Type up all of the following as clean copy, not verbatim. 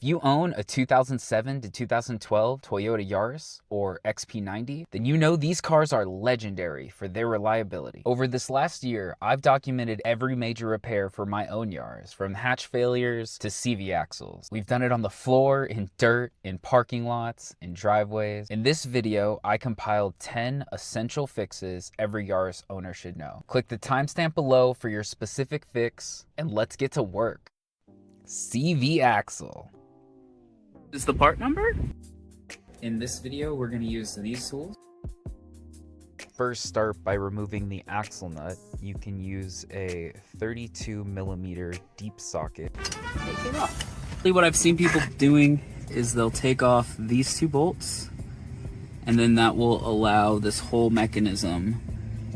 If you own a 2007 to 2012 Toyota Yaris or XP90, then you know these cars are legendary for their reliability. Over this last year, I've documented every major repair for my own Yaris, from hatch failures to CV axles. We've done it on the floor, in dirt, in parking lots, in driveways. In this video, I compiled 10 essential fixes every Yaris owner should know. Click the timestamp below for your specific fix, and let's get to work. CV axle. Is the part number? In this video, we're going to use these tools. First, start by removing the axle nut. You can use a 32mm deep socket. Take it off. What I've seen people doing is they'll take off these two bolts, and then that will allow this whole mechanism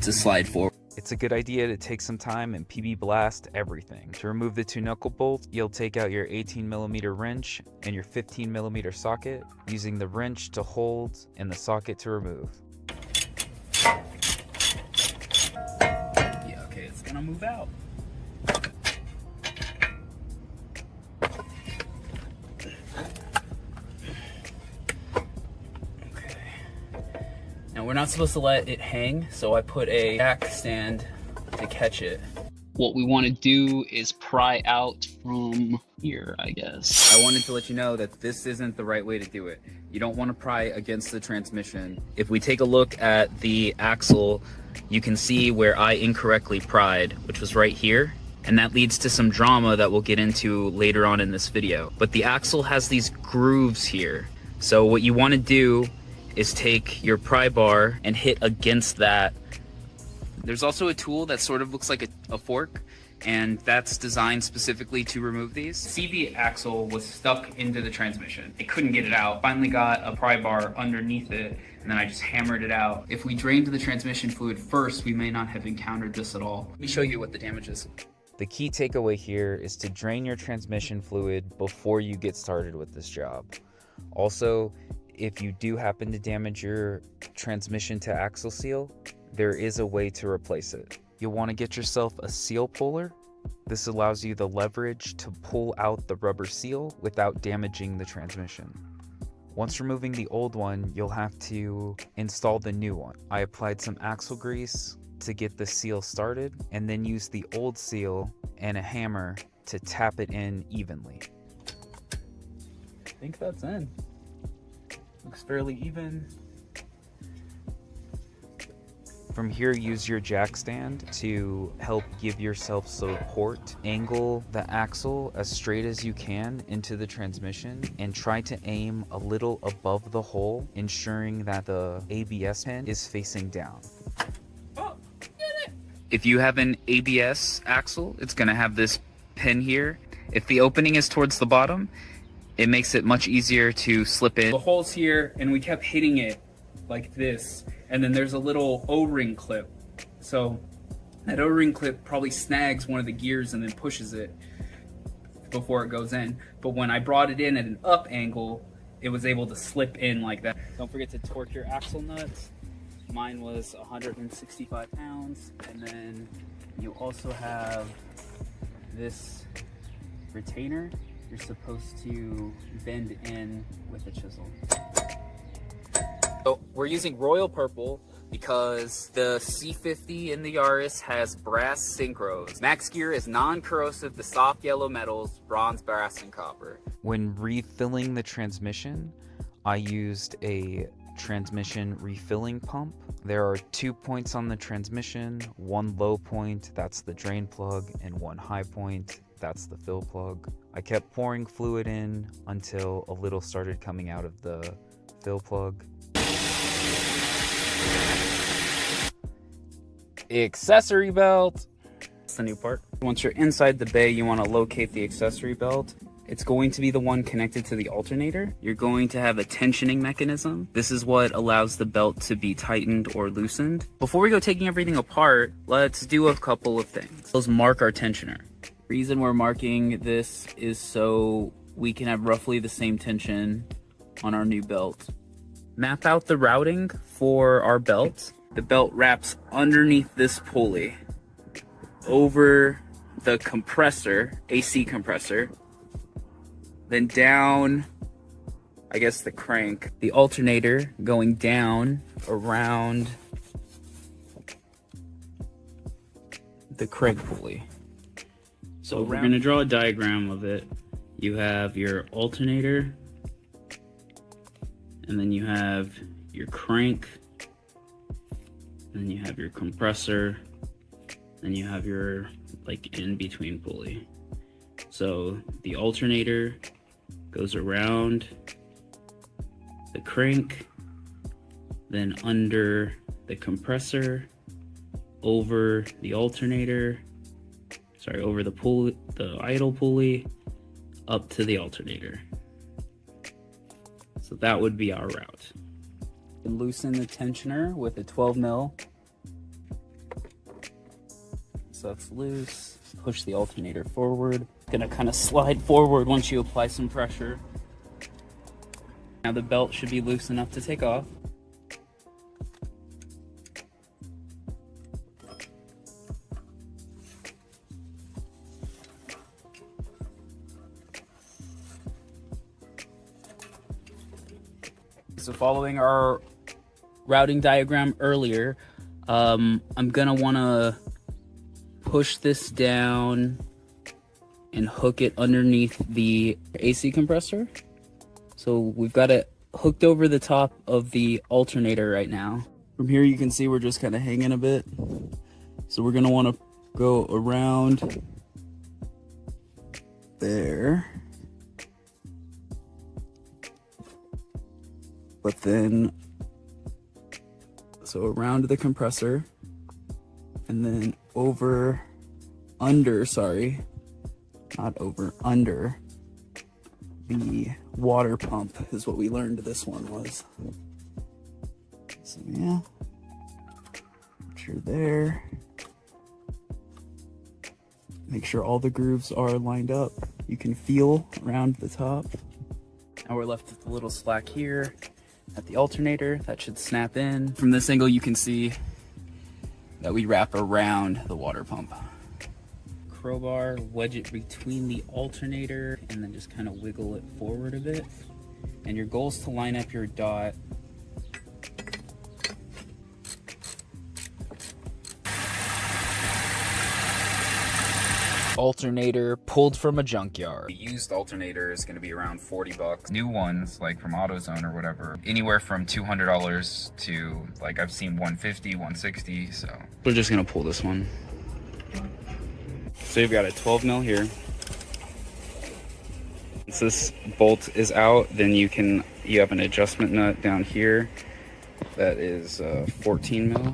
to slide forward. It's a good idea to take some time and PB blast everything. To remove the 2 knuckle bolts, you'll take out your 18mm wrench and your 15mm socket, using the wrench to hold and the socket to remove. Yeah, okay, it's gonna move out. Now we're not supposed to let it hang, so I put a jack stand to catch it. What we want to do is pry out from here, I guess. I wanted to let you know that this isn't the right way to do it. You don't want to pry against the transmission. If we take a look at the axle, you can see where I incorrectly pried, which was right here. And that leads to some drama that we'll get into later on in this video. But the axle has these grooves here. So what you want to do is take your pry bar and hit against that. There's also a tool that sort of looks like a fork, and that's designed specifically to remove these. CV axle was stuck into the transmission. I couldn't get it out. Finally got a pry bar underneath it, and then I just hammered it out. If we drained the transmission fluid first, we may not have encountered this at all. Let me show you what the damage is. The key takeaway here is to drain your transmission fluid before you get started with this job. Also, if you do happen to damage your transmission to axle seal, there is a way to replace it. You'll want to get yourself a seal puller. This allows you the leverage to pull out the rubber seal without damaging the transmission. Once removing the old one, you'll have to install the new one. I applied some axle grease to get the seal started, and then use the old seal and a hammer to tap it in evenly. I think that's in. Looks fairly even. From here, use your jack stand to help give yourself support. Angle the axle as straight as you can into the transmission and try to aim a little above the hole, ensuring that the ABS pin is facing down. Oh, get it! If you have an ABS axle, it's gonna have this pin here. If the opening is towards the bottom, it makes it much easier to slip in. The hole's here, and we kept hitting it like this, and then there's a little O-ring clip. So that O-ring clip probably snags one of the gears and then pushes it before it goes in. But when I brought it in at an up angle, it was able to slip in like that. Don't forget to torque your axle nuts. Mine was 165 pounds. And then you also have this retainer you're supposed to bend in with a chisel. So we're using royal purple because the C50 in the Yaris has brass synchros. Max gear is non-corrosive to soft yellow metals, bronze, brass, and copper. When refilling the transmission, I used a transmission refilling pump. There are 2 points on the transmission, one low point, that's the drain plug, and one high point, that's the fill plug. I kept pouring fluid in until a little started coming out of the fill plug. Accessory belt. That's the new part. Once you're inside the bay, you want to locate the accessory belt. It's going to be the one connected to the alternator. You're going to have a tensioning mechanism. This is what allows the belt to be tightened or loosened. Before we go taking everything apart, let's do a couple of things. Let's mark our tensioner. The reason we're marking this is so we can have roughly the same tension on our new belt. Map out the routing for our belt. The belt wraps underneath this pulley over the compressor, AC compressor. then down, I guess the crank, the alternator going down around the crank pulley. So we're gonna draw a diagram of it. You have your alternator, and then you have your crank, then you have your compressor, then you have your like in between pulley. So the alternator goes around the crank, then under the compressor, over the alternator, over the pulley, the idle pulley, up to the alternator. So that would be our route. And loosen the tensioner with a 12 mil. So that's loose. Push the alternator forward. Gonna kind of slide forward once you apply some pressure. Now the belt should be loose enough to take off. So following our routing diagram earlier, I'm gonna wanna push this down and hook it underneath the AC compressor. So we've got it hooked over the top of the alternator right now. From here you can see we're just kind of hanging a bit. So we're gonna wanna go around there. But then, so around the compressor, and then under the water pump is what we learned this one was. So yeah, once you're there, make sure all the grooves are lined up. You can feel around the top. Now we're left with a little slack here at the alternator that should snap in. From this angle you can see that we wrap around the water pump. Crowbar, wedge it between the alternator and then just kind of wiggle it forward a bit. And your goal is to line up your dot Alternator pulled from a junkyard. The used alternator is going to be around 40 bucks. New ones, like from AutoZone or whatever, anywhere from $200 to, like, I've seen 150, 160, so. We're just going to pull this one. So you've got a 12 mil here. Once this bolt is out, then you have an adjustment nut down here that is 14 mil.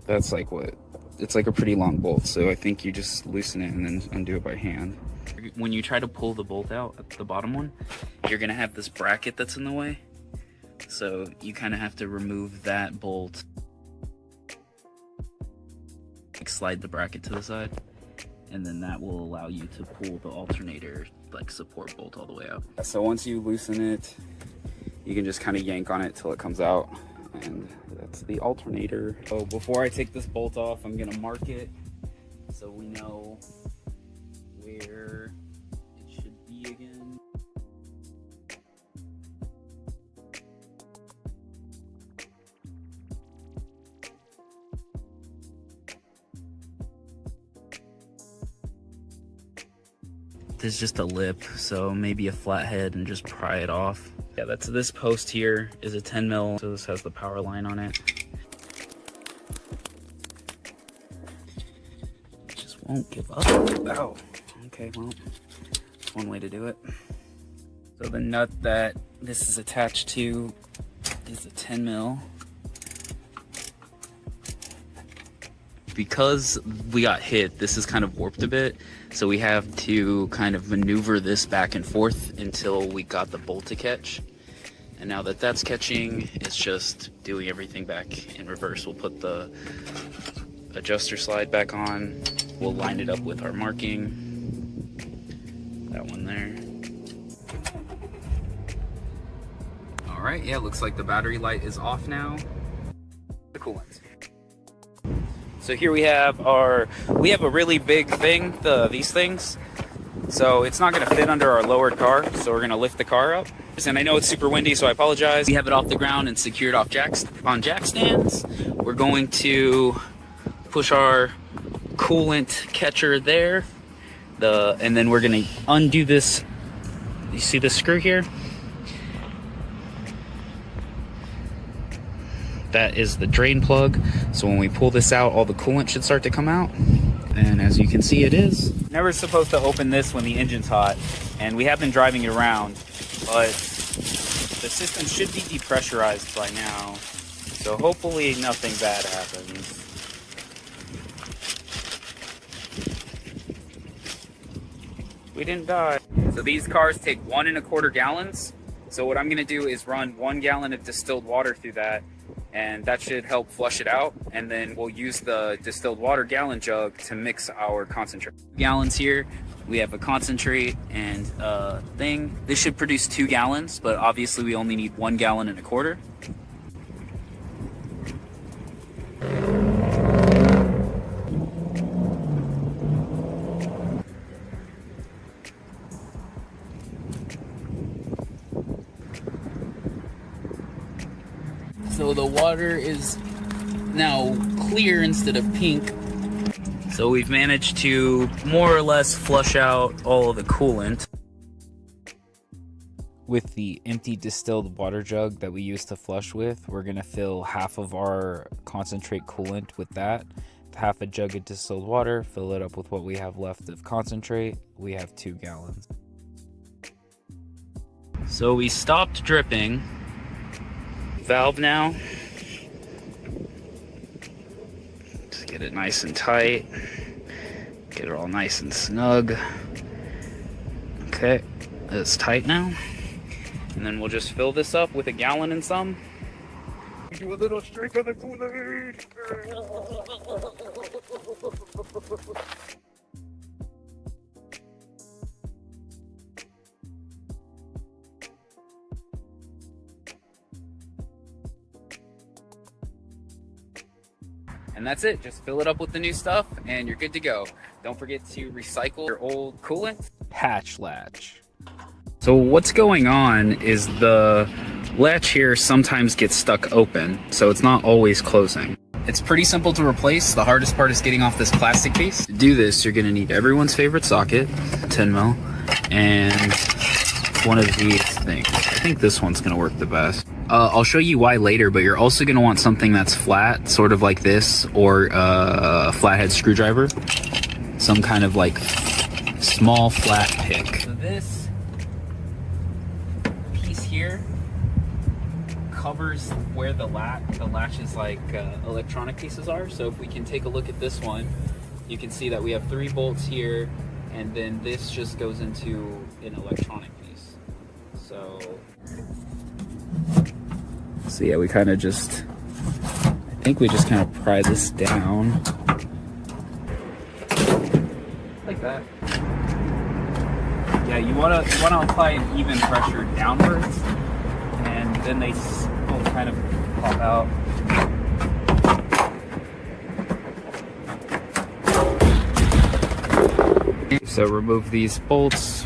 That's like what? It's like a pretty long bolt, so I think you just loosen it and then undo it by hand. When you try to pull the bolt out at the bottom one, you're gonna have this bracket that's in the way. So you kind of have to remove that bolt. Like slide the bracket to the side, and then that will allow you to pull the alternator, like support bolt all the way out. So once you loosen it, you can just kind of yank on it till it comes out. And that's the alternator. So before I take this bolt off, I'm gonna mark it so we know where it should be again. There's just a lip, so maybe a flathead and just pry it off. Yeah, this post here is a 10 mil, so this has the power line on it. It just won't give up. Oh, okay, well, that's one way to do it. So the nut that this is attached to is a 10 mil. Because we got hit, this is kind of warped a bit, so we have to kind of maneuver this back and forth until we got the bolt to catch. And now that that's catching, it's just doing everything back in reverse. We'll put the adjuster slide back on, we'll line it up with our marking, that one there. All right, yeah, looks like the battery light is off now. The coolant. So here we have a really big thing, these things. So it's not gonna fit under our lowered car, so we're gonna lift the car up. And I know it's super windy, so I apologize. We have it off the ground and secured off jack stands. We're going to push our coolant catcher there. And then we're gonna undo this. You see this screw here? That is the drain plug. So when we pull this out, all the coolant should start to come out. And as you can see, it is. Never supposed to open this when the engine's hot. And we have been driving it around, but the system should be depressurized by now. So hopefully nothing bad happens. We didn't die. So these cars take 1 1/4 gallons. So what I'm gonna do is run 1 gallon of distilled water through that, and that should help flush it out. And then we'll use the distilled water gallon jug to mix our concentrate. Gallons here, we have a concentrate and a thing. This should produce 2 gallons, but obviously we only need 1 gallon and a quarter. So the water is now clear instead of pink. So we've managed to more or less flush out all of the coolant. With the empty distilled water jug that we used to flush with, we're gonna fill half of our concentrate coolant with that. Half a jug of distilled water, fill it up with what we have left of concentrate. We have 2 gallons. So we stopped dripping. Valve now. Just get it nice and tight. Get it all nice and snug. Okay, it's tight now. And then we'll just fill this up with 1 gallon and some. Do a little streak of the Kool-Aid. And that's it. Just fill it up with the new stuff and you're good to go. Don't forget to recycle your old coolant. Hatch latch. So what's going on is the latch here sometimes gets stuck open, so it's not always closing. It's pretty simple to replace. The hardest part is getting off this plastic piece. To do this, you're gonna need everyone's favorite socket, 10 mil, and one of these things. I think this one's gonna work the best. I'll show you why later, but you're also gonna want something that's flat, sort of like this, or a flathead screwdriver. Some kind of like small flat pick. So this piece here covers where the latch's like electronic pieces are. So if we can take a look at this one, you can see that we have 3 bolts here, and then this just goes into an electronic piece. So yeah, we kind of just, I think we just kind of pry this down. Like that. Yeah, you wanna apply an even pressure downwards, and then they will kind of pop out. So remove these bolts.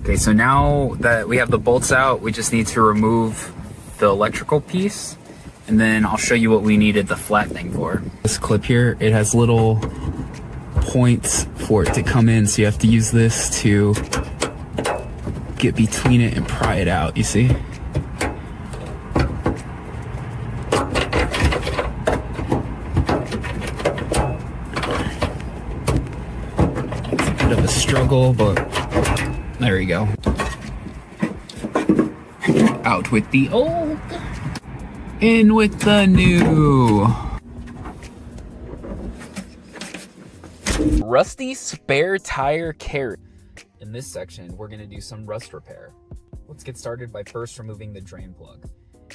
Okay, so now that we have the bolts out, we just need to remove the electrical piece, and then I'll show you what we needed the flat thing for. This clip here, it has little points for it to come in, so you have to use this to get between it and pry it out, you see? It's a bit of a struggle, but there you go. Out with the old, in with the new. Rusty spare tire carry. In this section, we're gonna do some rust repair. Let's get started by first removing the drain plug.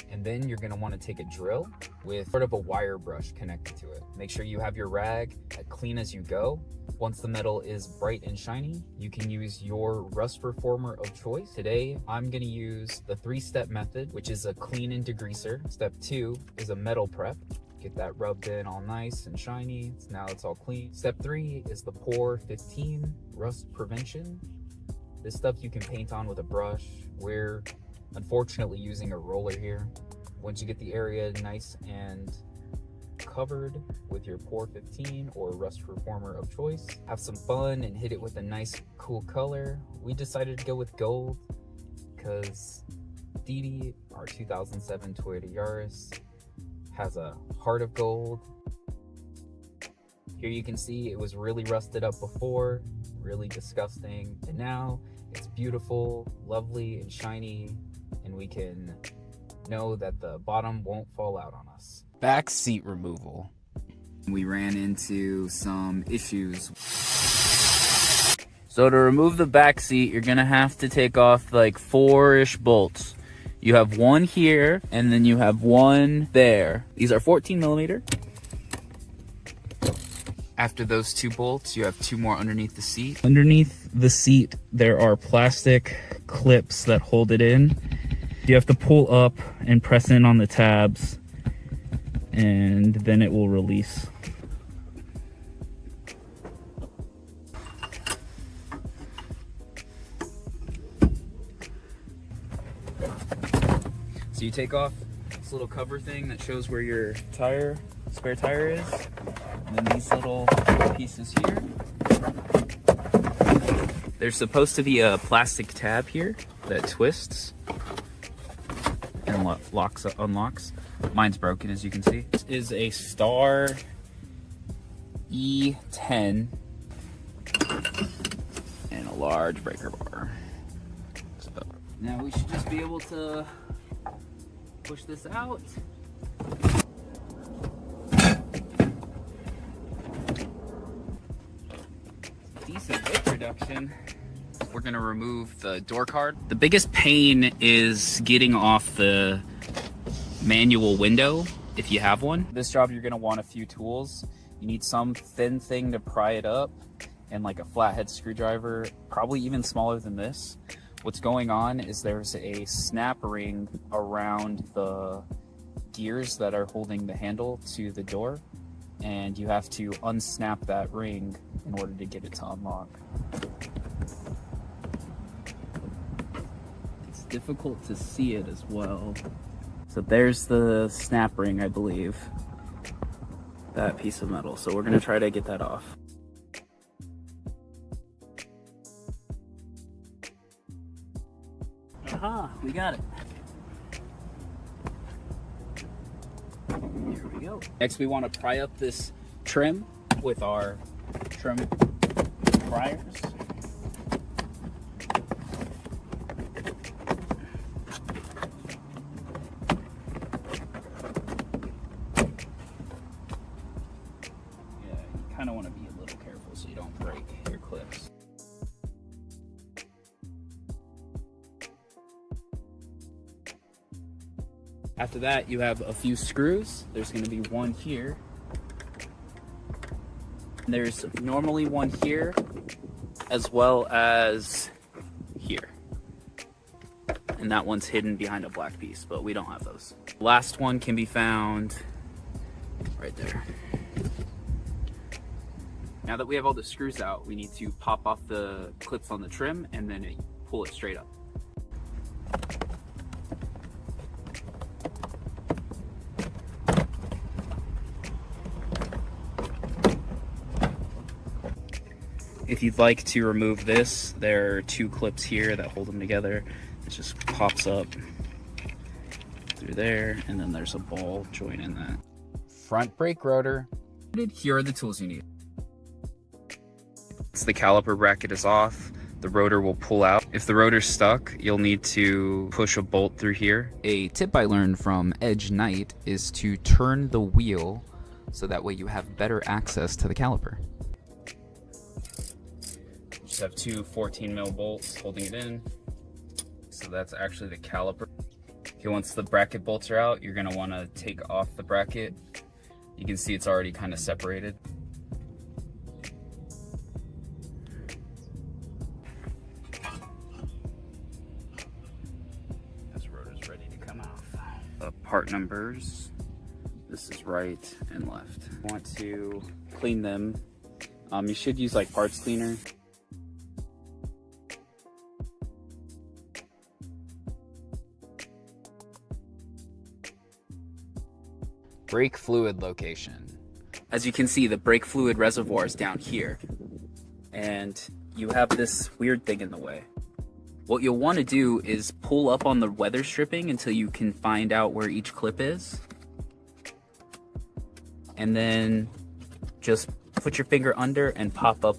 And then you're gonna wanna take a drill with sort of a wire brush connected to it. Make sure you have your rag as clean as you go. Once the metal is bright and shiny, you can use your rust reformer of choice. Today, I'm gonna use the 3-step method, which is a clean and degreaser. Step 2 is a metal prep. Get that rubbed in all nice and shiny. Now it's all clean. Step 3 is the Pour 15 rust prevention. This stuff you can paint on with a brush. We're unfortunately using a roller here. Once you get the area nice and covered with your Pour 15 or rust reformer of choice, have some fun and hit it with a nice cool color. We decided to go with gold because Didi, our 2007 Toyota Yaris, has a heart of gold. Here you can see it was really rusted up before, really disgusting, and now it's beautiful, lovely, and shiny, and we can know that the bottom won't fall out on us. Back seat removal. We ran into some issues. So to remove the back seat, you're gonna have to take off like 4-ish bolts. You have one here, and then you have one there. These are 14 millimeter. After those 2 bolts, you have 2 more underneath the seat. Underneath the seat, there are plastic clips that hold it in. You have to pull up and press in on the tabs, and then it will release. So you take off this little cover thing that shows where your spare tire is, and then these little pieces here. There's supposed to be a plastic tab here that twists and unlocks. Mine's broken, as you can see. This is a Star E10 and a large breaker bar. So now we should just be able to push this out. Decent weight reduction. We're gonna remove the door card. The biggest pain is getting off the manual window if you have one. This job you're gonna want a few tools. You need some thin thing to pry it up and like a flathead screwdriver, probably even smaller than this. What's going on is there's a snap ring around the gears that are holding the handle to the door, and you have to unsnap that ring in order to get it to unlock. It's difficult to see it as well. So there's the snap ring, I believe. That piece of metal. So we're gonna try to get that off. Aha, we got it. Here we go. Next we want to pry up this trim with our trim pliers. Yeah, you kind of want to be a little careful so you don't break your clips. After that, you have a few screws. There's going to be one here. There's normally one here, as well as here. And that one's hidden behind a black piece, but we don't have those. Last one can be found right there. Now that we have all the screws out, we need to pop off the clips on the trim and then pull it straight up. If you'd like to remove this, there are 2 clips here that hold them together. It just pops up through there, and then there's a ball joint in that. Front brake rotor. Here are the tools you need. Once the caliper bracket is off, the rotor will pull out. If the rotor's stuck, you'll need to push a bolt through here. A tip I learned from Edge Knight is to turn the wheel so that way you have better access to the caliper. Just have 2 14 mil bolts holding it in. So that's actually the caliper. Okay, once the bracket bolts are out, you're gonna wanna take off the bracket. You can see it's already kind of separated. This rotor's ready to come off. Part numbers. This this is right and left. Want to clean them. You should use like parts cleaner. Brake fluid location. As you can see, the brake fluid reservoir is down here, and you have this weird thing in the way. What you'll want to do is pull up on the weather stripping until you can find out where each clip is, and then just put your finger under and pop up.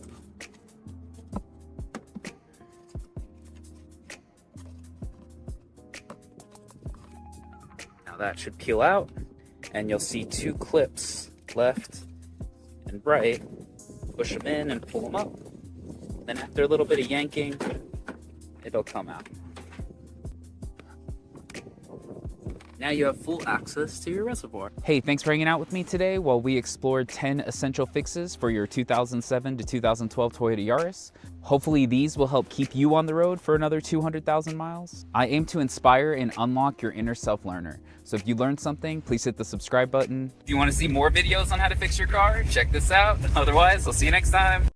Now that should peel out, and you'll see two clips, left and right. Push them in and pull them up. Then after a little bit of yanking, it'll come out. Now you have full access to your reservoir. Hey, thanks for hanging out with me today while we explored 10 essential fixes for your 2007 to 2012 Toyota Yaris. Hopefully these will help keep you on the road for another 200,000 miles. I aim to inspire and unlock your inner self-learner. So if you learned something, please hit the subscribe button. If you want to see more videos on how to fix your car, check this out. Otherwise, I'll see you next time.